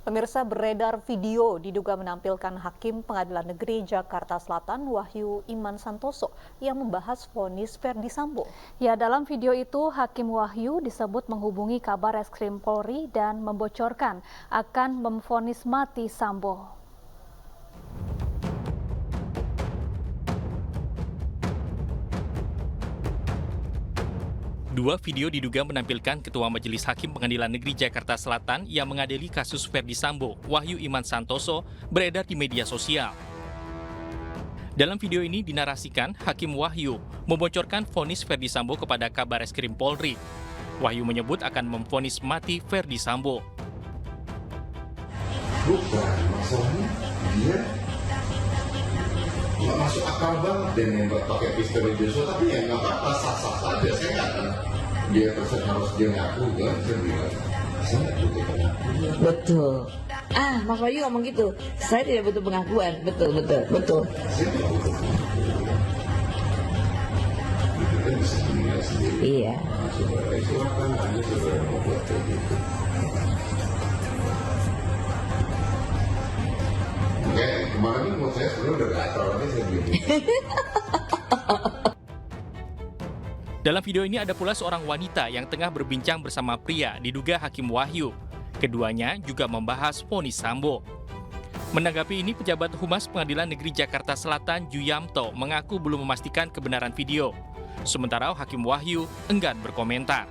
Pemirsa, beredar video diduga menampilkan Hakim Pengadilan Negeri Jakarta Selatan Wahyu Iman Santoso yang membahas vonis Ferdy Sambo. Ya, dalam video itu Hakim Wahyu disebut menghubungi Kabareskrim Polri dan membocorkan akan memvonis mati Sambo. Dua video diduga menampilkan Ketua Majelis Hakim Pengadilan Negeri Jakarta Selatan yang mengadili kasus Ferdy Sambo, Wahyu Iman Santoso, beredar di media sosial. Dalam video ini dinarasikan Hakim Wahyu membocorkan vonis Ferdy Sambo kepada Kabareskrim Polri. Wahyu menyebut akan memvonis mati Ferdy Sambo. Bukan, masalahnya dia nggak masuk akal banget dia nembak pakai pistol Joshua, tapi ya nggak apa-apa, sah-sah saja. Saya nggak akan dia harus dia ngaku kan, saya bilang saya nggak butuh pengakuan. Betul. Mas Wahyu ngomong gitu, saya tidak butuh pengakuan. Betul. Saya nggak butuh pengakuan. Itu kan bisa menilai sendiri. Iya. Nah, saudara silakan aja saudara mau buat kayak gitu. Kemarin menurut saya sebenarnya udah gatal, tapi saya belum. Dalam video ini ada pula seorang wanita yang tengah berbincang bersama pria diduga Hakim Wahyu. Keduanya juga membahas vonis Sambo. Menanggapi ini, pejabat Humas Pengadilan Negeri Jakarta Selatan Yuyamto mengaku belum memastikan kebenaran video. Sementara Hakim Wahyu enggan berkomentar.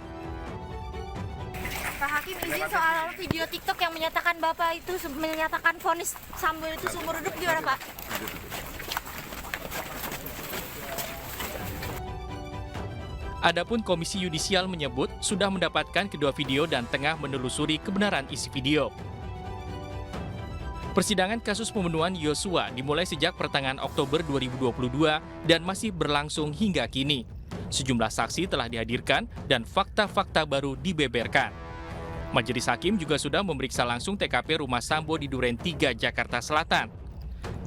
Pak Hakim, izin soal video TikTok yang menyatakan Bapak itu menyatakan vonis Sambo itu seumur hidup gimana, Pak? Adapun Komisi Yudisial menyebut sudah mendapatkan kedua video dan tengah menelusuri kebenaran isi video. Persidangan kasus pembunuhan Yosua dimulai sejak pertengahan Oktober 2022 dan masih berlangsung hingga kini. Sejumlah saksi telah dihadirkan dan fakta-fakta baru dibeberkan. Majelis Hakim juga sudah memeriksa langsung TKP rumah Sambo di Duren 3, Jakarta Selatan.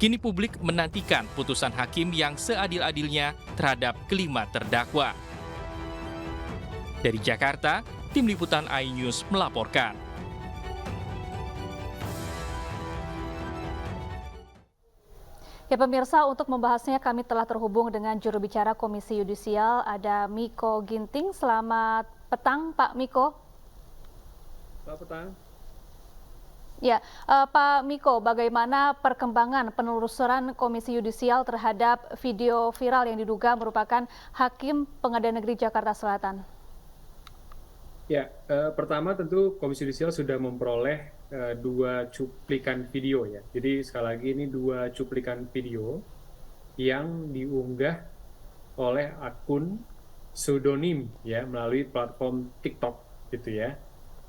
Kini publik menantikan putusan hakim yang seadil-adilnya terhadap kelima terdakwa. Dari Jakarta, Tim Liputan iNews melaporkan. Ya pemirsa, untuk membahasnya kami telah terhubung dengan juru bicara Komisi Yudisial, ada Miko Ginting. Selamat petang Pak Miko. Selamat petang. Ya, Pak Miko, bagaimana perkembangan penelusuran Komisi Yudisial terhadap video viral yang diduga merupakan Hakim Pengadilan Negeri Jakarta Selatan? Ya, pertama tentu Komisi Yudisial sudah memperoleh dua cuplikan video ya. Jadi sekali lagi ini dua cuplikan video yang diunggah oleh akun pseudonym ya melalui platform TikTok gitu ya.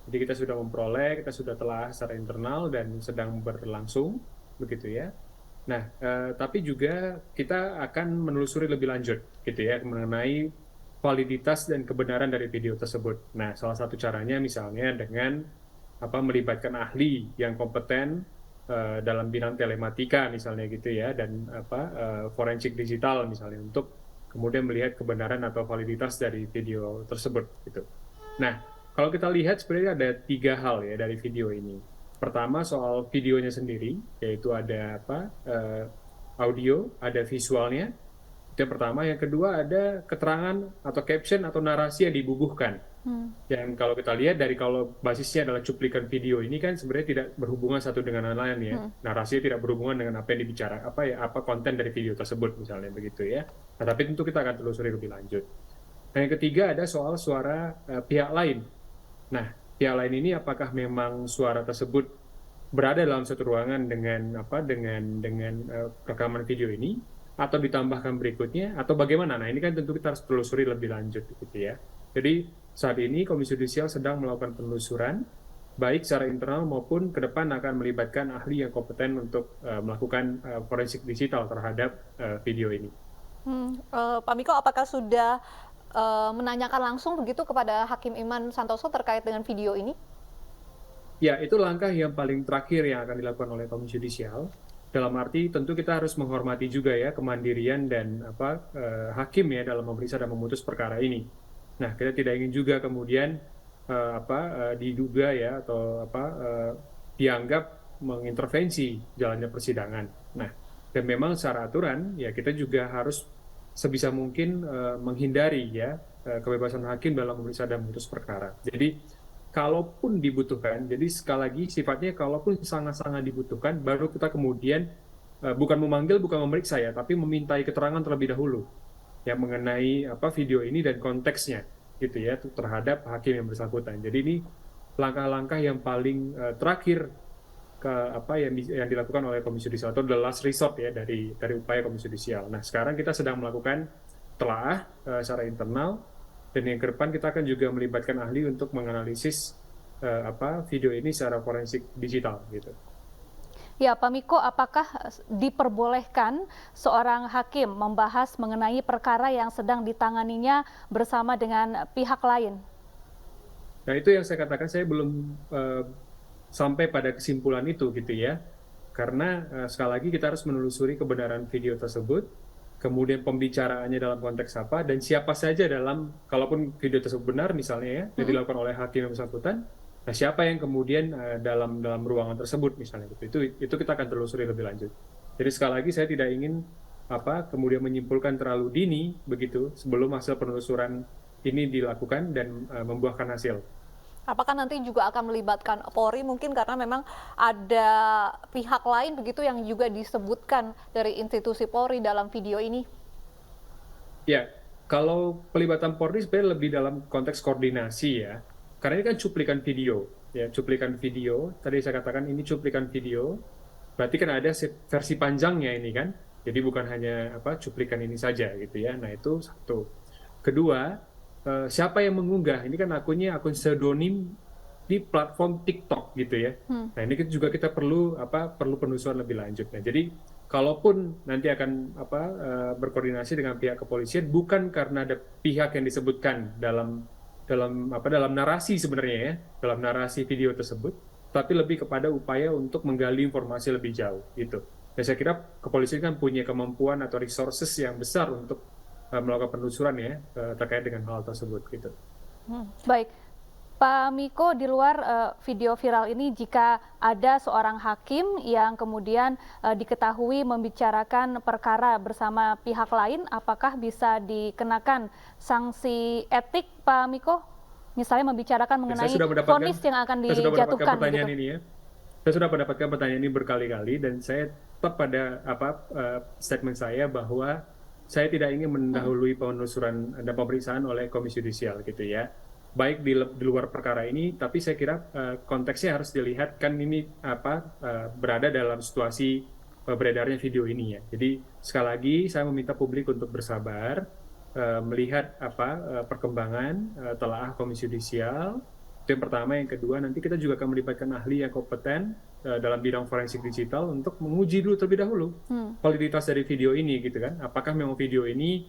Jadi kita sudah memperoleh, kita sudah telah secara internal dan sedang berlangsung begitu ya. Nah, tapi juga kita akan menelusuri lebih lanjut gitu ya mengenai validitas dan kebenaran dari video tersebut. Nah, salah satu caranya misalnya dengan melibatkan ahli yang kompeten dalam bidang telematika misalnya gitu ya, dan forensik digital misalnya untuk kemudian melihat kebenaran atau validitas dari video tersebut gitu. Nah, kalau kita lihat sebenarnya ada tiga hal ya dari video ini. Pertama soal videonya sendiri, yaitu ada audio, ada visualnya. Itu yang pertama. Yang kedua ada keterangan atau caption atau narasi yang dibubuhkan. Dan kalau kita lihat dari kalau basisnya adalah cuplikan video ini kan sebenarnya tidak berhubungan satu dengan yang lain ya. Narasinya tidak berhubungan dengan apa yang dibicarakan, apa konten dari video tersebut misalnya begitu ya. Nah, tapi tentu kita akan telusuri lebih lanjut. Dan yang ketiga ada soal suara pihak lain. Nah, pihak lain ini apakah memang suara tersebut berada dalam satu ruangan dengan rekaman video ini, atau ditambahkan berikutnya, atau bagaimana? Nah, ini kan tentu kita harus telusuri lebih lanjut gitu ya. Jadi saat ini Komisi Yudisial sedang melakukan penelusuran, baik secara internal maupun ke depan akan melibatkan ahli yang kompeten untuk melakukan forensik digital terhadap video ini. Pak Miko, apakah sudah menanyakan langsung begitu kepada Hakim Iman Santoso terkait dengan video ini? Ya, itu langkah yang paling terakhir yang akan dilakukan oleh Komisi Yudisial. Dalam arti tentu kita harus menghormati juga ya kemandirian dan hakim ya dalam memeriksa dan memutus perkara ini. Nah, kita tidak ingin juga kemudian diduga ya atau dianggap mengintervensi jalannya persidangan. Nah, dan memang secara aturan ya kita juga harus sebisa mungkin menghindari ya kebebasan hakim dalam memeriksa dan memutus perkara. Jadi kalaupun dibutuhkan, jadi sekali lagi sifatnya kalaupun sangat-sangat dibutuhkan, baru kita kemudian bukan memanggil, bukan memeriksa ya, tapi memintai keterangan terlebih dahulu yang mengenai video ini dan konteksnya gitu ya terhadap hakim yang bersangkutan. Jadi ini langkah-langkah yang paling terakhir yang dilakukan oleh Komisi Yudisial atau the last resort ya dari upaya Komisi Yudisial. Nah, sekarang kita sedang melakukan telaah secara internal, dan yang ke depan kita akan juga melibatkan ahli untuk menganalisis video ini secara forensik digital gitu. Ya, Pak Miko, apakah diperbolehkan seorang hakim membahas mengenai perkara yang sedang ditanganinya bersama dengan pihak lain? Nah, itu yang saya katakan, saya belum sampai pada kesimpulan itu gitu ya. Karena sekali lagi kita harus menelusuri kebenaran video tersebut, kemudian pembicaraannya dalam konteks apa, dan siapa saja dalam, kalaupun video tersebut benar misalnya ya, yang dilakukan oleh hakim yang bersangkutan, nah siapa yang kemudian dalam ruangan tersebut misalnya gitu. Itu kita akan telusuri lebih lanjut. Jadi sekali lagi saya tidak ingin kemudian menyimpulkan terlalu dini begitu sebelum hasil penelusuran ini dilakukan dan membuahkan hasil. Apakah nanti juga akan melibatkan Polri mungkin karena memang ada pihak lain begitu yang juga disebutkan dari institusi Polri dalam video ini? Ya, kalau pelibatan Polri sebenarnya lebih dalam konteks koordinasi ya. Karena ini kan cuplikan video, ya cuplikan video. Tadi saya katakan ini cuplikan video, berarti kan ada versi panjangnya ini kan. Jadi bukan hanya cuplikan ini saja gitu ya. Nah itu satu. Kedua, siapa yang mengunggah? Ini kan akun pseudonym di platform TikTok gitu ya. Nah ini juga kita perlu penelusuran lebih lanjut. Nah, jadi kalaupun nanti akan berkoordinasi dengan pihak kepolisian, bukan karena ada pihak yang disebutkan dalam narasi sebenarnya ya, dalam narasi video tersebut, tapi lebih kepada upaya untuk menggali informasi lebih jauh gitu. Dan saya kira kepolisian kan punya kemampuan atau resources yang besar untuk melakukan penelusuran ya terkait dengan hal tersebut gitu. Baik, Pak Miko, di luar video viral ini, jika ada seorang hakim yang kemudian diketahui membicarakan perkara bersama pihak lain, apakah bisa dikenakan sanksi etik, Pak Miko? Misalnya membicarakan mengenai vonis yang akan dijatuhkan. Saya sudah mendapatkan pertanyaan ini berkali-kali, dan saya tetap pada statement saya bahwa saya tidak ingin mendahului penelusuran dan pemeriksaan oleh Komisi Yudisial gitu ya. Baik di luar perkara ini, tapi saya kira konteksnya harus dilihat kan ini berada dalam situasi beredarnya video ini ya. Jadi sekali lagi saya meminta publik untuk bersabar, melihat perkembangan telaah Komisi Yudisial. Itu yang pertama. Yang kedua, nanti kita juga akan melibatkan ahli yang kompeten dalam bidang forensik digital untuk menguji dulu terlebih dahulu validitas dari video ini gitu kan. Apakah memang video ini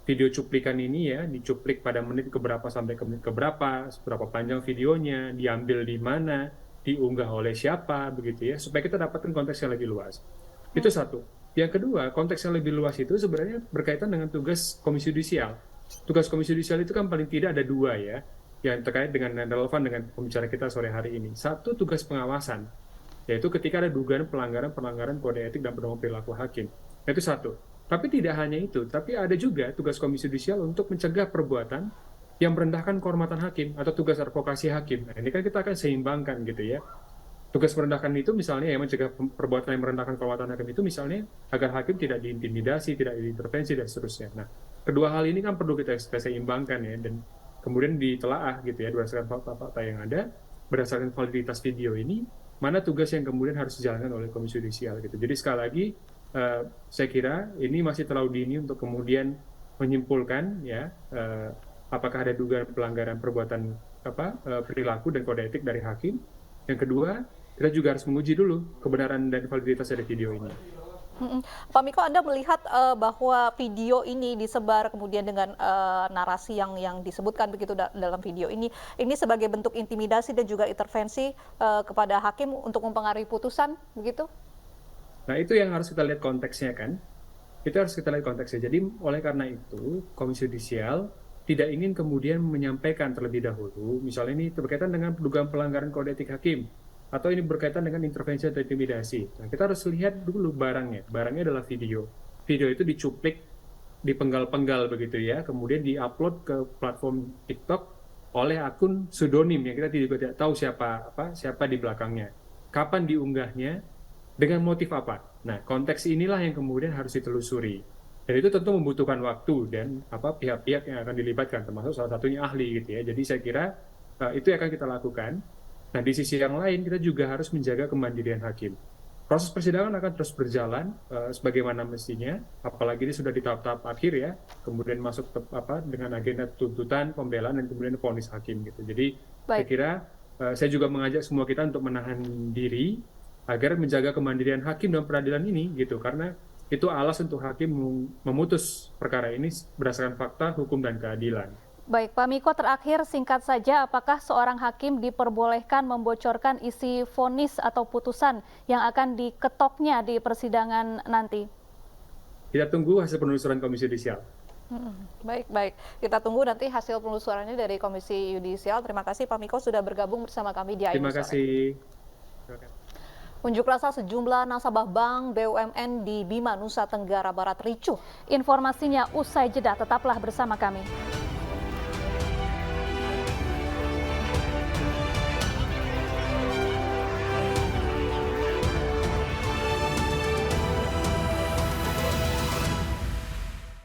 video cuplikan ini ya dicuplik pada menit keberapa sampai ke menit keberapa, seberapa panjang videonya, diambil di mana, diunggah oleh siapa begitu ya, supaya kita dapatkan konteks yang lebih luas. Itu satu. Yang kedua, konteks yang lebih luas itu sebenarnya berkaitan dengan tugas Komisi Yudisial. Tugas Komisi Yudisial itu kan paling tidak ada dua ya, yang terkait dengan relevan dengan pembicaraan kita sore hari ini. Satu, tugas pengawasan, yaitu ketika ada dugaan pelanggaran kode etik dan pedoman perilaku hakim. Itu satu. Tapi tidak hanya itu, tapi ada juga tugas Komisi Yudisial untuk mencegah perbuatan yang merendahkan kehormatan hakim atau tugas advokasi hakim. Nah, ini kan kita akan seimbangkan gitu ya. Tugas merendahkan itu misalnya ya mencegah perbuatan yang merendahkan kehormatan hakim itu misalnya agar hakim tidak diintimidasi, tidak diintervensi dan seterusnya. Nah, kedua hal ini kan perlu kita seimbangkan ya, dan kemudian ditelaah gitu ya berdasarkan fakta-fakta yang ada, berdasarkan validitas video ini, mana tugas yang kemudian harus dijalankan oleh Komisi Yudisial gitu. Jadi sekali lagi saya kira ini masih terlalu dini untuk kemudian menyimpulkan ya apakah ada dugaan pelanggaran perbuatan perilaku dan kode etik dari hakim. Yang kedua, kita juga harus menguji dulu kebenaran dan validitas dari video ini. Pak Miko, Anda melihat bahwa video ini disebar kemudian dengan narasi yang disebutkan begitu dalam video ini sebagai bentuk intimidasi dan juga intervensi kepada hakim untuk mempengaruhi putusan, begitu? Nah, itu yang harus kita lihat konteksnya kan. Itu harus kita lihat konteksnya. Jadi oleh karena itu, Komisi Yudisial tidak ingin kemudian menyampaikan terlebih dahulu, misalnya ini berkaitan dengan dugaan pelanggaran kode etik hakim, atau ini berkaitan dengan intervensi atau intimidasi. Nah, kita harus lihat dulu barangnya. Barangnya adalah video. Video itu dicuplik, dipenggal-penggal begitu ya, kemudian diupload ke platform TikTok oleh akun pseudonym yang kita juga tidak tahu siapa di belakangnya. Kapan diunggahnya, dengan motif apa. Nah, konteks inilah yang kemudian harus ditelusuri. Dan itu tentu membutuhkan waktu dan pihak-pihak yang akan dilibatkan, termasuk salah satunya ahli gitu ya. Jadi saya kira itu yang akan kita lakukan. Nah, di sisi yang lain kita juga harus menjaga kemandirian hakim. Proses persidangan akan terus berjalan sebagaimana mestinya, apalagi ini sudah di tahap-tahap akhir ya, kemudian masuk ke, dengan agenda tuntutan, pembelaan dan kemudian vonis hakim gitu. Jadi saya kira saya juga mengajak semua kita untuk menahan diri agar menjaga kemandirian hakim dalam peradilan ini gitu, karena itu alas untuk hakim memutus perkara ini berdasarkan fakta, hukum, dan keadilan. Baik, Pak Miko, terakhir singkat saja, apakah seorang hakim diperbolehkan membocorkan isi vonis atau putusan yang akan diketoknya di persidangan nanti? Kita tunggu hasil penelusuran Komisi Yudisial. Baik. Kita tunggu nanti hasil penelusurannya dari Komisi Yudisial. Terima kasih Pak Miko sudah bergabung bersama kami di Ayun Sore. Terima kasih. Unjuk rasa sejumlah nasabah bank BUMN di Bima, Nusa Tenggara Barat ricuh. Informasinya usai jeda, tetaplah bersama kami.